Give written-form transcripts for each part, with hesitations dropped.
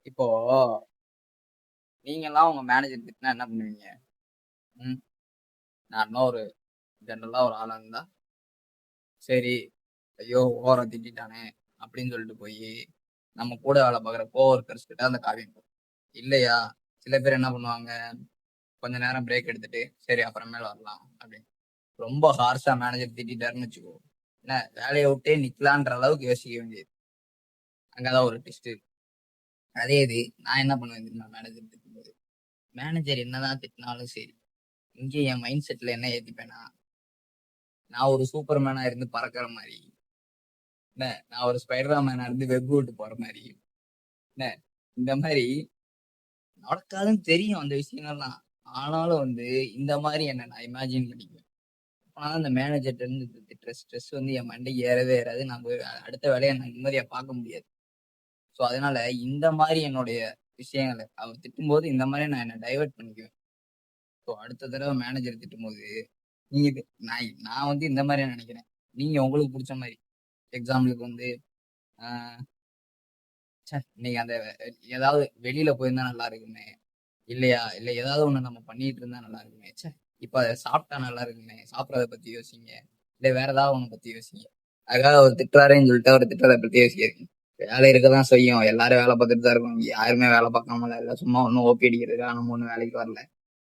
இப்போ நீங்கலாம் உங்க மேனேஜர் திட்டுனா என்ன பண்ணுவீங்க? ம். நார்மலா ஒரு ஜெனரலா ஒரு ஆளா இருந்தா, சரி, ஐயோ! ஓவரா திட்டிட்டானே! அப்படின்னு சொல்லிட்டு போயி, நம்ம கூட வேலை பார்க்குற கோவொர்க்கர்ஸ் கிட்ட அந்த காரியம் போகும். இல்லையா, சில பேர் என்ன பண்ணுவாங்க, கொஞ்ச நேரம் பிரேக் எடுத்துட்டு, சரி அப்புறமேல் வரலாம் அப்படின்னு. ரொம்ப ஹார்ஷா மேனேஜர் திட்டிட்டாருன்னு வச்சுக்கோ, என்ன வேலைய விட்டே நிக்கலான்ற அளவுக்கு யோசிக்க வேண்டியது. அங்க தான் ஒரு ட்விஸ்ட் இருக்கு. அதே இது நான் என்ன பண்ணுவேன் தெரியுமா மேனேஜர் திட்டும்போது? மேனேஜர் என்னதான் திட்டினாலும் சரி, இங்க என் மைண்ட் செட்ல என்ன ஏத்திப்பேன்னா, நான் ஒரு சூப்பர் மேனா இருந்து பறக்கிற மாதிரி, என்ன நான் ஒரு ஸ்பைடர் மேனா இருந்து வெப் விட்டு போற மாதிரி, என்ன இந்த மாதிரி நடக்காதுன்னு தெரியும் அந்த விஷயங்கள்லாம். ஆனாலும் வந்து இந்த மாதிரி என்ன நான் இமேஜின் பண்ணிக்குவேன். ஆனா அந்த மேனேஜர்ட்ட இருந்து திட்டுற ஸ்ட்ரெஸ் வந்து என் மண்டைக்கு ஏறவே ஏறாது. நான் போய் அடுத்த வேலையை நான் நிம்மதியா பார்க்க முடியாது. ஸோ அதனால இந்த மாதிரி என்னுடைய விஷயங்களை அவர் திட்டும்போது இந்த மாதிரி நான் என்ன டைவர்ட் பண்ணிக்குவேன். ஸோ அடுத்த தடவை மேனேஜர் திட்டும்போது நீங்க நான் நான் வந்து இந்த மாதிரி நினைக்கிறேன். நீங்க உங்களுக்கு பிடிச்ச மாதிரி எக்ஸாம்பிளுக்கு வந்து இன்னைக்கு அந்த ஏதாவது வெளியில போயிருந்தா நல்லா இருக்குமே, இல்லையா இல்ல ஏதாவது ஒண்ணு நம்ம பண்ணிட்டு இருந்தா நல்லா இருக்குமே, இப்ப அதை சாப்பிட்டா நல்லா இருக்குமே, சாப்பிடறத பத்தி யோசிங்க, இல்ல வேற ஏதாவது ஒண்ணு பத்தி யோசிங்க. அதுக்காக அவர் திட்டுறாருன்னு சொல்லிட்டு அவர் திட்டத்தை பத்தி யோசிக்கிறீங்க. வேலை இருக்கதான் செய்யும், எல்லாரும் வேலை பார்த்துட்டு தான் இருக்கும். யாருமே வேலை பார்க்காமல இல்ல, சும்மா ஒன்னும் ஓபி அடிக்கிறதுக்காக நம்ம ஒண்ணும் வேலைக்கு வரல.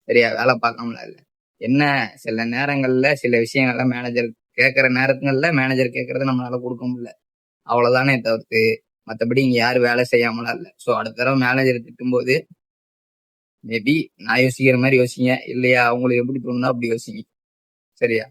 சரியா, வேலை பார்க்காமல இல்ல. என்ன, சில நேரங்கள்ல சில விஷயங்கள்ல மேனேஜர் கேட்கிற நேரங்கள்ல மேனேஜர் கேட்கறத நம்மளால கொடுக்க முடியல, அவ்வளவுதானே தவிர்த்து மத்தபடி இங்க யாரும் வேலை செய்யாமலாம் இல்ல. சோ அடுத்த தடவை மேனேஜர் திட்டும்போது மேபி நான் யோசிக்கிற மாதிரி யோசிங்க, இல்லையா உங்களுக்கு எப்படி தோணுதோ அப்படி யோசிங்க. சரியா?